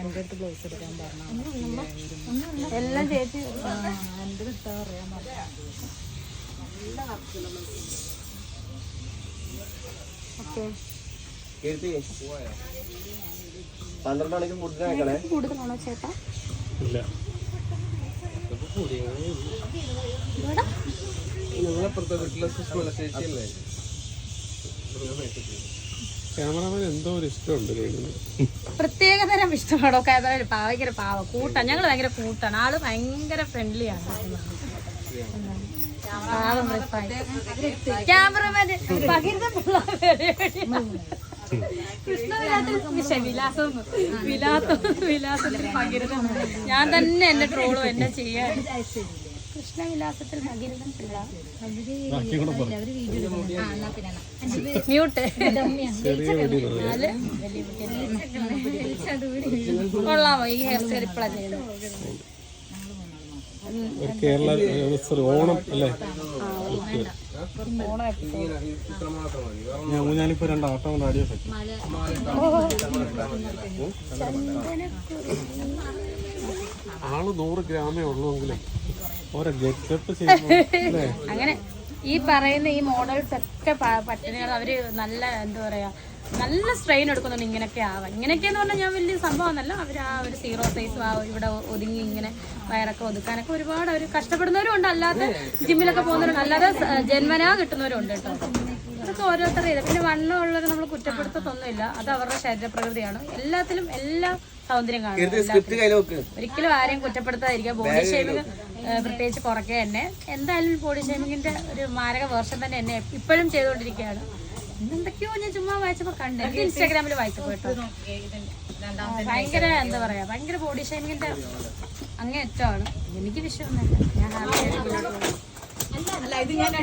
എൻ്റെ അടുത്ത് ബ്ലൗസ് എടുക്കാൻ പറഞ്ഞു. എല്ലാം ചേച്ചി എൻ്റെ കിട്ടാ അറിയാൻ പറഞ്ഞു. നല്ല വർക്കുള്ള ബ്ലൗസ്. ഓക്കെ 12 മണിക്ക് ഫുഡ് കഴിക്കണേ. കൂടുതലാണോ ചേട്ടാ? ഇല്ല, ക്യാമറമാൻ എന്തോ ഒരു ഇഷ്ടമുണ്ട് രേണുവിന്. പ്രത്യേക തരം ഇഷ്ടമാണോ? ഭയങ്കര പാവ കൂട്ടാ, ഞങ്ങൾ ഭയങ്കര കൂട്ടാണ്. ആള് ഭയങ്കര ഫ്രണ്ട്ലിയാണ്. ക്യാമറമാൻ വിലാസത്തിൽ ഭഗീരഥൻ. ഞാൻ തന്നെ എന്റെ ട്രോളും എന്നെ ചെയ്യാൻ. കൃഷ്ണവിലാസത്തിൽ ഭഗീരഥൻ പിള്ള. മ്യൂട്ട് കൊള്ളാമോ ഈ ഹെയർ സ്റ്റൈൽ ഇപ്പഴാ ചെയ്തത്? ഒരു കേരള ഓണം അല്ലേ? ഞാനിപ്പോ 2 ആട്ടം കൊണ്ട് ആടിയാ പറ്റും. ആള് 100 ഗ്രാമേ ഉള്ളൂങ്കിലും ഓരോ ഗെറ്റപ്പ് ചെയ്യുമ്പോ അങ്ങനെ ഈ പറയുന്ന ഈ മോഡൽസ് ഒക്കെ പട്ടിണികൾ അവര് നല്ല എന്താ പറയാ നല്ല സ്ട്രെയിൻ എടുക്കുന്നുണ്ട് ഇങ്ങനെയൊക്കെ ആവാൻ. ഇങ്ങനെയൊക്കെയെന്ന് പറഞ്ഞാൽ ഞാൻ വലിയ സംഭവമൊന്നുമല്ല. അവർ ആ ഒരു 0 സൈസ് ഇവിടെ ഒതുങ്ങി ഇങ്ങനെ വയറൊക്കെ ഒതുക്കാനൊക്കെ ഒരുപാട് അവർ കഷ്ടപ്പെടുന്നവരും ഉണ്ട്. അല്ലാതെ ജിമ്മിലൊക്കെ പോകുന്നവരുണ്ട്, അല്ലാതെ ജന്മനാ കിട്ടുന്നവരുണ്ട് കേട്ടോ. അതൊക്കെ ഓരോരുത്തരുടെ ഇത്. പിന്നെ വണ്ണമുള്ളവർ നമ്മൾ കുറ്റപ്പെടുത്തൊന്നുമില്ല, അത് അവരുടെ ശരീരപ്രകൃതിയാണ്. എല്ലാത്തിലും എല്ലാ സൗന്ദര്യം കാണും. ഒരിക്കലും ആരെയും കുറ്റപ്പെടുത്താതിരിക്കുക. ബോഡി ഷേമിങ് പ്രത്യേകിച്ച് കുറയ്ക്കുക തന്നെ. എന്തായാലും ബോഡി ഷേമിങ്ങിന്റെ ഒരു മാരക വേർഷൻ തന്നെ എന്നെ ഇപ്പോഴും ചെയ്തുകൊണ്ടിരിക്കുകയാണ്. എന്തൊക്കെയോ ഞാൻ ചുമ്മാ വായിച്ചപ്പോ കണ്ടു, ഇൻസ്റ്റാഗ്രാമിൽ വായിച്ചപ്പോ കേട്ടോ. ഭയങ്കര എന്താ പറയാ, ഭയങ്കര ബോഡി ഷേമിങ്ങിന്റെ അങ്ങേയറ്റമാണ്. എനിക്ക് വിഷയമൊന്നുമില്ല. ഞാൻ ഹാപ്പി ആയിട്ട്